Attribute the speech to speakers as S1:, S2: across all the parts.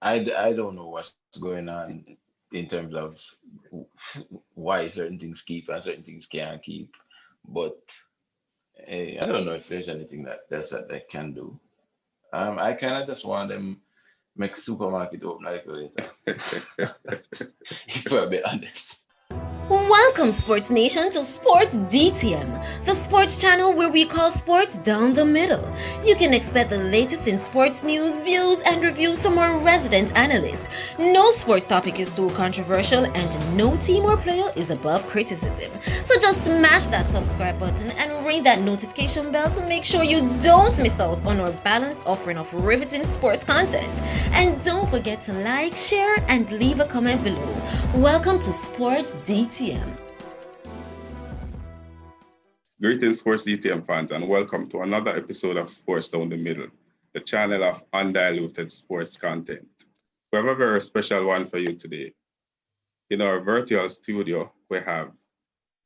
S1: I don't know what's going on in terms of why certain things keep and certain things can't keep, but I don't know if there's anything that they can do. I kind of just want them make supermarket open like later. If we're a bit honest.
S2: Welcome, Sports Nation, to Sports DTM, the sports channel where we call sports down the middle. You can expect the latest in sports news, views, and reviews from our resident analysts. No sports topic is too controversial, and no team or player is above criticism. So just smash that subscribe button and ring that notification bell to make sure you don't miss out on our balanced offering of riveting sports content. And don't forget to like, share, and leave a comment below. Welcome to Sports DTM.
S3: Greetings, Sports DTM fans, and welcome to another episode of Sports Down the Middle, the channel of undiluted sports content. We have a very special one for you today. In our virtual studio, we have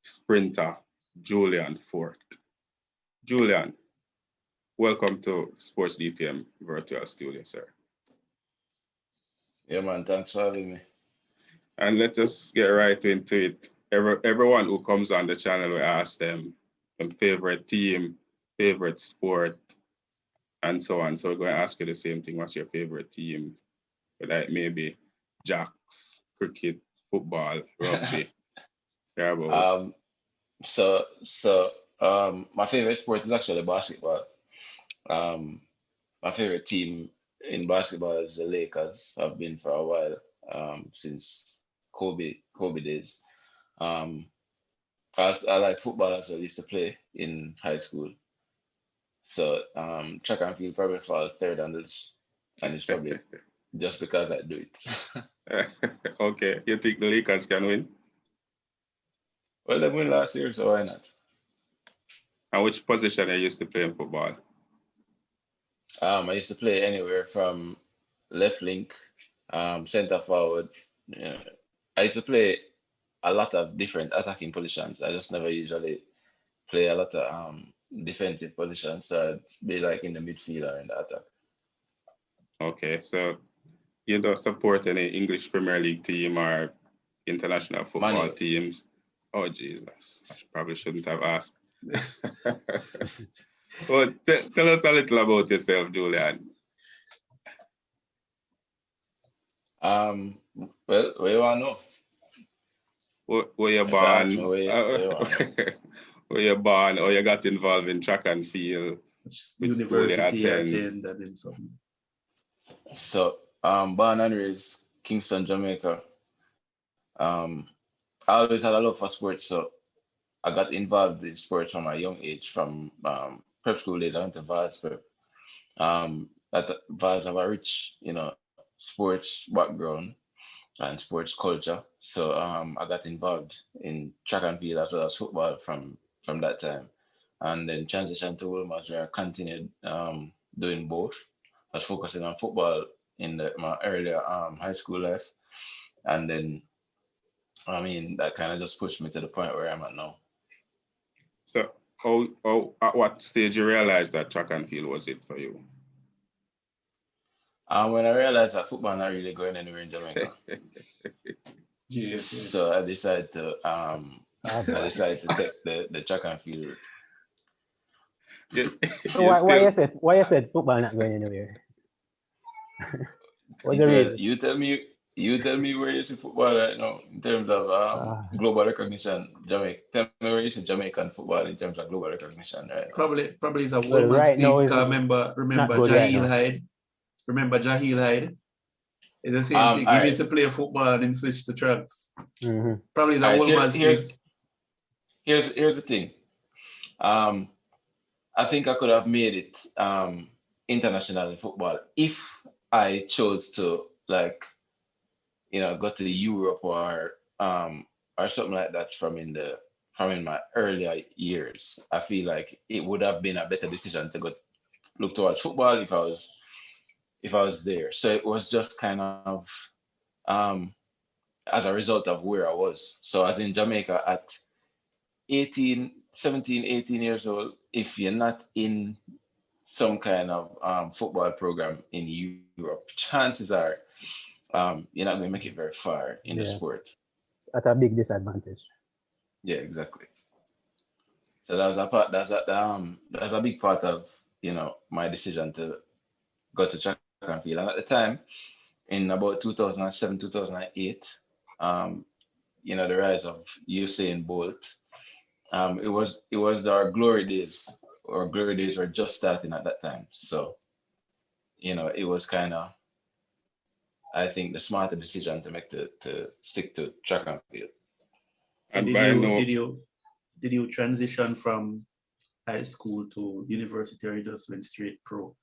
S3: sprinter Julian Forte. Julian, welcome to Sports DTM virtual studio, sir.
S1: Yeah, man, thanks for having me.
S3: And let us get right into it. Everyone who comes on the channel, we ask them favorite team, favorite sport, and so on. So we're going to ask you the same thing. What's your favorite team? Like maybe jacks, cricket, football, rugby.
S1: So my favorite sport is actually basketball. My favorite team in basketball is the Lakers. I've been for a while, since Kobe days. I like football as well. I used to play in high school. So track and field probably fall third on the list, and it's probably just because I do it.
S3: Okay, you think the Lakers can win?
S1: Well, they won last year, so why not?
S3: And which position you used to play in football?
S1: I used to play anywhere from left link, center forward. I used to play a lot of different attacking positions. I just never usually play a lot of defensive positions. So I'd be like in the midfield or in the attack.
S3: Okay, so you don't support any English Premier League team or international football teams? Oh, Jesus. I probably shouldn't have asked. Well, tell us a little about yourself, Julian.
S1: Well, where you want to know?
S3: Where you born? Where you born, or you got involved in track and field?
S4: University attend and something.
S1: So, born and raised Kingston, Jamaica. I always had a love for sports, so I got involved in sports from a young age. From prep school days, I went to Vaz Prep. At Vaz have a rich, sports background and sports culture. So I got involved in track and field as well as football from that time, and then transitioned to Wilmers where I continued doing both. I was focusing on football in my earlier high school life, and then that kind of just pushed me to the point where I'm at now.
S3: So, at what stage you realized that track and field was it for you?
S1: When I realized that football not really going anywhere in Jamaica,
S4: Yes.
S1: so I decided to take the track and field.
S5: So why you said football not going anywhere? What's the reason?
S1: You tell me where you see football right now in terms of global recognition. Jamaica. Tell me where you see Jamaican football in terms of global recognition right now.
S4: Probably it's a woman's
S5: right now
S4: thing.
S5: it's
S4: Remember
S5: good
S4: Jahil
S5: right
S4: Hyde. Remember Jahil Hyde? It's the same thing. He used to play football and then switch to tracks.
S5: Mm-hmm.
S4: Probably it's a woman's thing.
S1: Here's the thing. I think I could have made it international in football if I chose to go to Europe or something like that from in my earlier years. I feel like it would have been a better decision to go look towards football if I was there. So it was just kind of as a result of where I was. So I was in Jamaica at 17, 18 years old. If you're not in some kind of football program in Europe, chances are you're not going to make it very far in the sport.
S5: At a big disadvantage.
S1: Yeah, exactly. So that was a part. That's a big part of my decision to go to track and field. And at the time, in about 2007, 2008, um, the rise of Usain Bolt. It was our glory days. Our glory days were just starting at that time. So it was kind of, I think, the smarter decision to make to stick to track and field.
S4: So did you transition from high school to university, or you just went straight pro?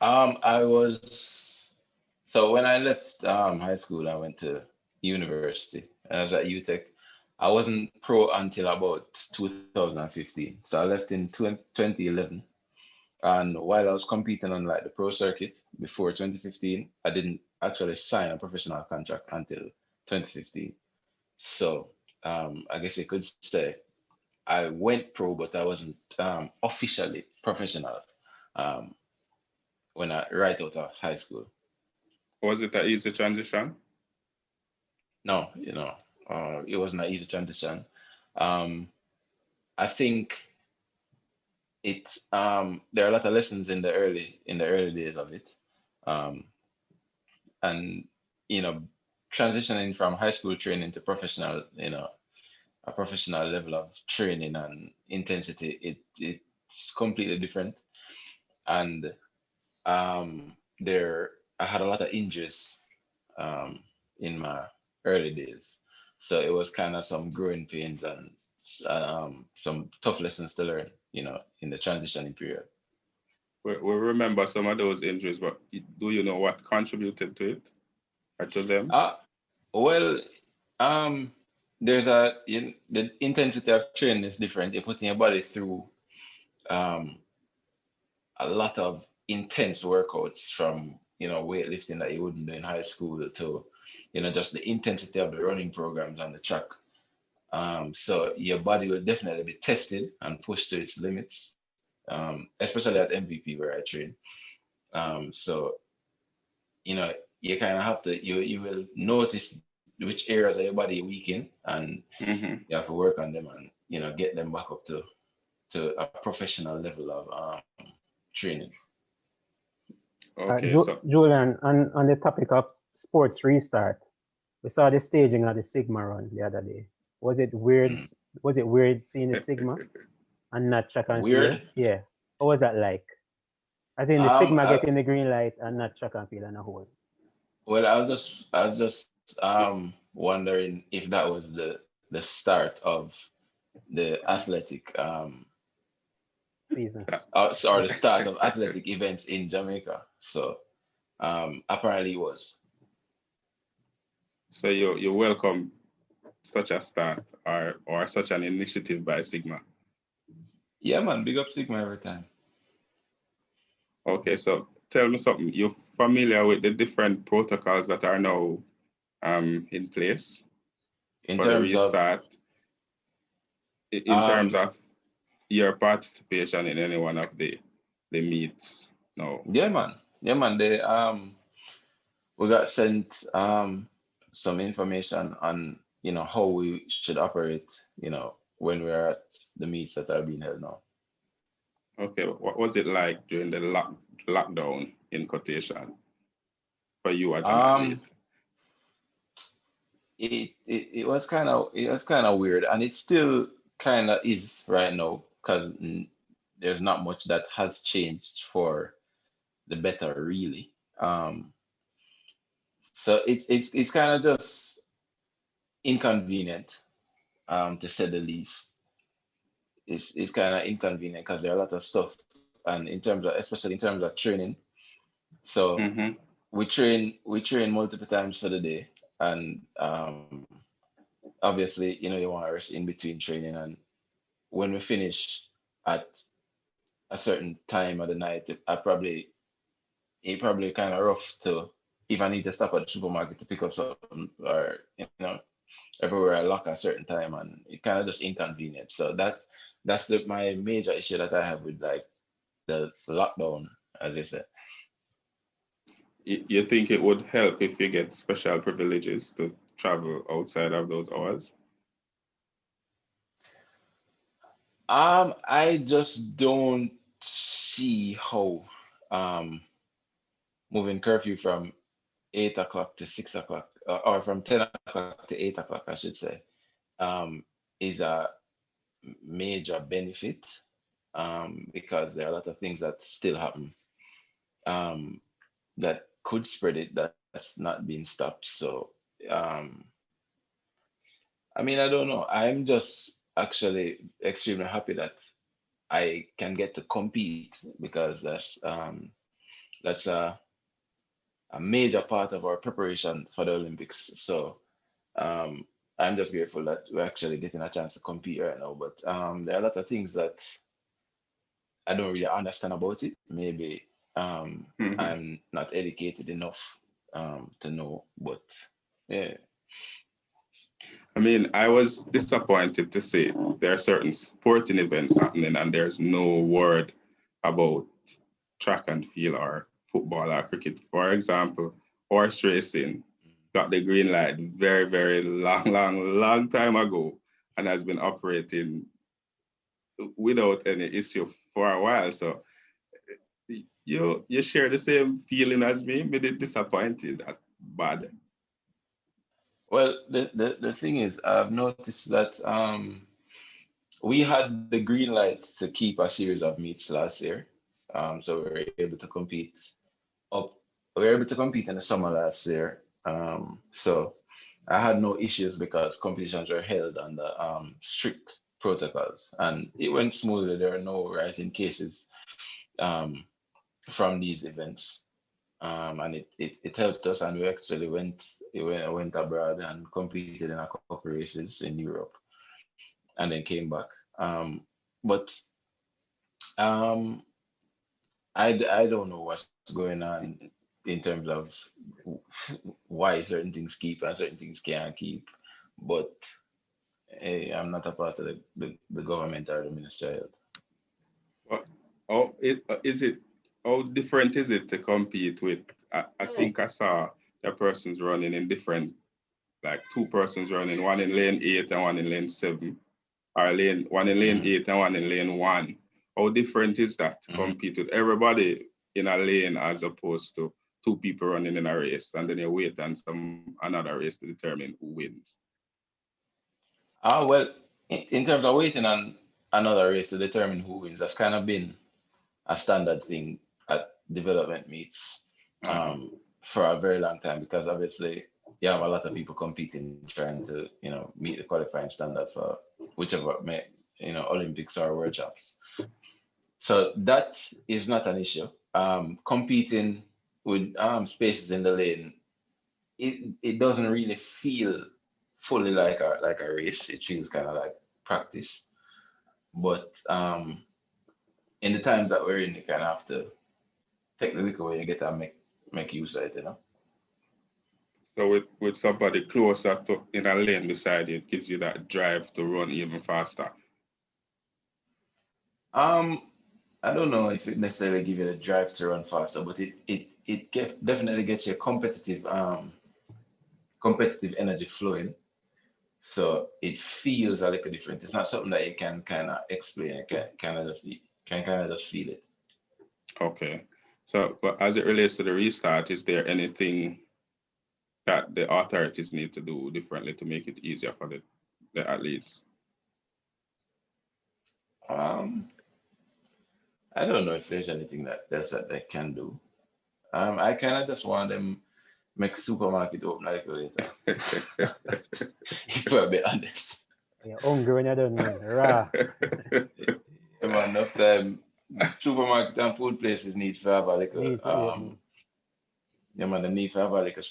S1: I was so when I left high school, I went to university. I was at UTech. I wasn't pro until about 2015. So I left in 2011. And while I was competing on like the pro circuit before 2015, I didn't actually sign a professional contract until 2015. So I guess you could say I went pro, but I wasn't officially professional um, when I right out of high school.
S3: Was it an easy transition?
S1: No, it wasn't an easy transition. Um, I think it's there are a lot of lessons in the early days of it, um, and you know, transitioning from high school training to professional, a professional level of training and intensity, it's completely different. And there I had a lot of injuries um, in my early days. So it was kind of some growing pains and some tough lessons to learn, in the transitioning period.
S3: We remember some of those injuries, but do you know what contributed to it or to them?
S1: Well, um, the intensity of training is different. You're putting your body through um, a lot of intense workouts from weightlifting that you wouldn't do in high school to just the intensity of the running programs on the track. So your body will definitely be tested and pushed to its limits, especially at MVP where I train. So you know you kind of have to you will notice which areas of your body you're weak in, and
S3: Mm-hmm.
S1: you have to work on them and get them back up to a professional level of training.
S3: Okay, so
S5: Julian, on the topic of sports restart, we saw the staging of the Sigma run the other day. Was it weird?
S1: Mm.
S5: Was it weird seeing the Sigma and not track and field?
S1: Weird.
S5: Yeah. What was that like? As in the
S1: Um,
S5: Sigma
S1: I,
S5: getting the green light and not track and field on a whole
S1: well, I was just wondering if that was the start of the athletic
S5: season.
S1: or the start of athletic events in Jamaica. So apparently it was.
S3: so you welcome such a start or such an initiative by Sigma.
S1: Yeah, man, big up Sigma every time.
S3: Okay, so tell me something. You're familiar with the different protocols that are now in place
S1: In
S3: for the
S1: terms of
S3: restart, in terms
S1: um
S3: of your participation in any one of the meets? No.
S1: yeah man, they we got sent some information on how we should operate, when we're at the meets that are being held now.
S3: Okay, what was it like during the lockdown in quotation for you as an
S1: Um,
S3: athlete?
S1: it was kind of weird, and it still kind of is right now because there's not much that has changed for the better, really. So it's kind of just inconvenient, to say the least. It's kind of inconvenient because there are a lot of stuff, and especially in terms of training. So
S3: Mm-hmm.
S1: we train multiple times for the day, and obviously you want to rest in between training, and when we finish at a certain time of the night, it probably kind of rough to if I need to stop at the supermarket to pick up something, or everywhere I lock at a certain time, and it kind of just inconvenient. So that's my major issue that I have with like the lockdown, as I said.
S3: You think it would help if you get special privileges to travel outside of those hours?
S1: I just don't see how moving curfew from 8 o'clock to 6 o'clock, or from 10 o'clock to 8 o'clock, I should say, is a major benefit, because there are a lot of things that still happen, that could spread it, that's not being stopped. So, I mean, I don't know. I'm just actually extremely happy that I can get to compete, because that's a major part of our preparation for the Olympics. So, I'm just grateful that we're actually getting a chance to compete right now. But there are a lot of things that I don't really understand about it. Maybe I'm not educated enough to know. But yeah.
S3: I mean, I was disappointed to see there are certain sporting events happening and there's no word about track and field or football or cricket. For example, horse racing got the green light very, very long time ago and has been operating without any issue for a while. So you share the same feeling as me, maybe disappointed, that bad.
S1: Well, the thing is, I've noticed that we had the green light to keep a series of meets last year. So we were able to compete up. We were able to compete in the summer last year. So I had no issues because competitions were held under strict protocols, and it went smoothly. There are no rising cases from these events, and it helped us. And we actually went abroad and competed in a couple races in Europe, and then came back. But um, I don't know what's going on in terms of why certain things keep and certain things can't keep. But hey, I'm not a part of the government or the ministry of health.
S3: Well, how different is it to compete with? I think I saw the persons running in different, like two persons running, one in lane 8 and one in lane 7, or one in lane 8 and one in lane 1. How different is that to compete with everybody in a lane as opposed to two people running in a race and then you wait and another race to determine who wins?
S1: Well, in terms of waiting on another race to determine who wins, that's kind of been a standard thing at development meets for a very long time, because obviously you have a lot of people competing trying to meet the qualifying standard for whichever Olympics or World Champs. So that is not an issue. Competing with spaces in the lane, it doesn't really feel fully like a race. It feels kind of like practice. But in the times that we're in, you kind of have to take the liquor away and get to make use of it,
S3: So with somebody closer to in a lane beside you, it gives you that drive to run even faster.
S1: I don't know if it necessarily gives you the drive to run faster, but it definitely gets you competitive energy flowing. So it feels a little different. It's not something that you can kind of explain. You can kind of just feel it.
S3: Okay. So, but as it relates to the restart, is there anything that the authorities need to do differently to make it easier for the athletes?
S1: I don't know if there's anything that they can do. I kind of just want them make supermarket open like later. If I'll be honest.
S5: Yeah, hungry when you don't know. Rah.
S1: Enough time. Supermarket and food places need to have a little they need to have a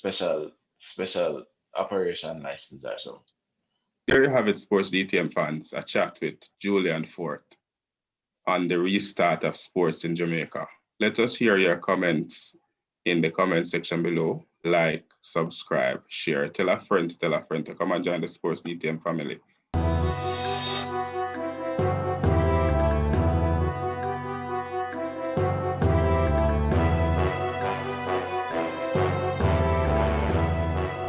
S1: special operation license or something.
S3: There you have it, Sports DTM fans, a chat with Julian Forte on the restart of sports in Jamaica. Let us hear your comments in the comment section below. Like, subscribe, share, tell a friend to come and join the Sports DTM family.